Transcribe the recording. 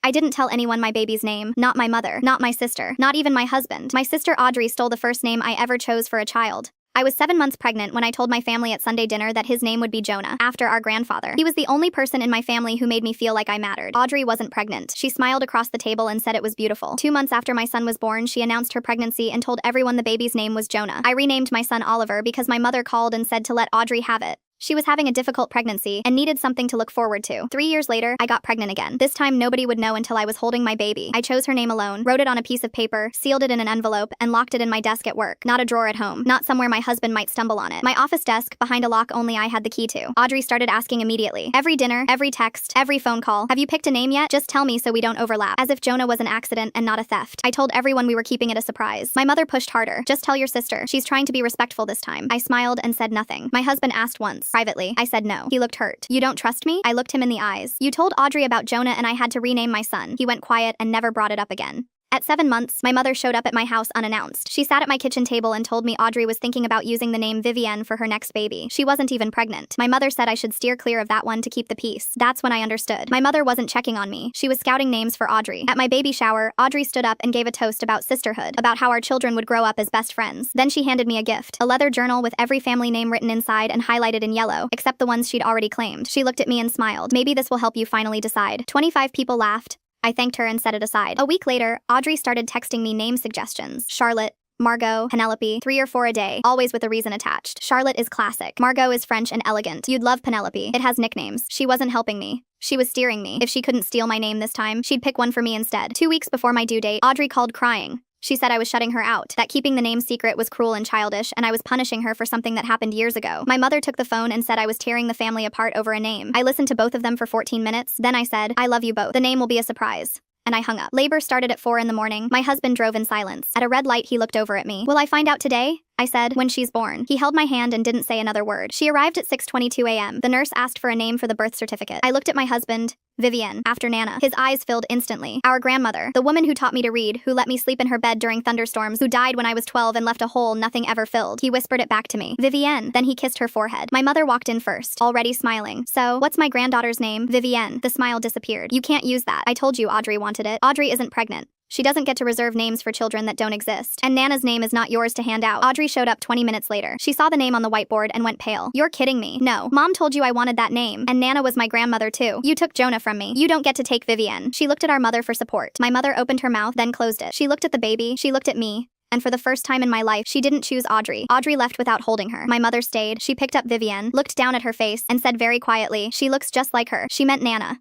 I didn't tell anyone my baby's name, not my mother, not my sister, not even my husband. My sister Audrey stole the first name I ever chose for a child. I was 7 months pregnant when I told my family at Sunday dinner that his name would be Jonah, after our grandfather. He was the only person in my family who made me feel like I mattered. Audrey wasn't pregnant. She smiled across the table and said it was beautiful. 2 months after my son was born, she announced her pregnancy and told everyone the baby's name was Jonah. I renamed my son Oliver because my mother called and said to let Audrey have it. She was having a difficult pregnancy and needed something to look forward to. 3 years later, I got pregnant again. This time, nobody would know until I was holding my baby. I chose her name alone, wrote it on a piece of paper, sealed it in an envelope, and locked it in my desk at work. Not a drawer at home. Not somewhere my husband might stumble on it. My office desk, behind a lock only I had the key to. Audrey started asking immediately. Every dinner, every text, every phone call. Have you picked a name yet? Just tell me so we don't overlap. As if Jonah was an accident and not a theft. I told everyone we were keeping it a surprise. My mother pushed harder. Just tell your sister. She's trying to be respectful this time. I smiled and said nothing. My husband asked once. Privately. I said no. He looked hurt. You don't trust me? I looked him in the eyes. You told Audrey about Jonah and I had to rename my son. He went quiet and never brought it up again. At 7 months, my mother showed up at my house unannounced. She sat at my kitchen table and told me Audrey was thinking about using the name Vivienne for her next baby. She wasn't even pregnant. My mother said I should steer clear of that one to keep the peace. That's when I understood. My mother wasn't checking on me. She was scouting names for Audrey. At my baby shower, Audrey stood up and gave a toast about sisterhood, about how our children would grow up as best friends. Then she handed me a gift, a leather journal with every family name written inside and highlighted in yellow, except the ones she'd already claimed. She looked at me and smiled. Maybe this will help you finally decide. 25 people laughed. I thanked her and set it aside. A week later, Audrey started texting me name suggestions. Charlotte, Margot, Penelope, 3 or 4 a day, always with a reason attached. Charlotte is classic. Margot is French and elegant. You'd love Penelope. It has nicknames. She wasn't helping me. She was steering me. If she couldn't steal my name this time, she'd pick one for me instead. 2 weeks before my due date, Audrey called crying. She said I was shutting her out, that keeping the name secret was cruel and childish, and I was punishing her for something that happened years ago. My mother took the phone and said I was tearing the family apart over a name. I listened to both of them for 14 minutes, then I said, I love you both. The name will be a surprise. And I hung up. Labor started at 4 in the morning. My husband drove in silence. At a red light, he looked over at me. Will I find out today? I said, when she's born. He held my hand and didn't say another word. She arrived at 6:22 a.m. The nurse asked for a name for the birth certificate. I looked at my husband, Vivienne, after Nana. His eyes filled instantly. Our grandmother, the woman who taught me to read, who let me sleep in her bed during thunderstorms, who died when I was 12 and left a hole nothing ever filled. He whispered it back to me. Vivienne. Then he kissed her forehead. My mother walked in first, already smiling. So, what's my granddaughter's name? Vivienne. The smile disappeared. You can't use that. I told you Audrey wanted it. Audrey isn't pregnant. She doesn't get to reserve names for children that don't exist. And Nana's name is not yours to hand out. Audrey showed up 20 minutes later. She saw the name on the whiteboard and went pale. You're kidding me. No. Mom told you I wanted that name. And Nana was my grandmother too. You took Jonah from me. You don't get to take Vivienne. She looked at our mother for support. My mother opened her mouth, then closed it. She looked at the baby. She looked at me. And for the first time in my life, she didn't choose Audrey. Audrey left without holding her. My mother stayed. She picked up Vivienne, looked down at her face, and said very quietly, she looks just like her. She meant Nana.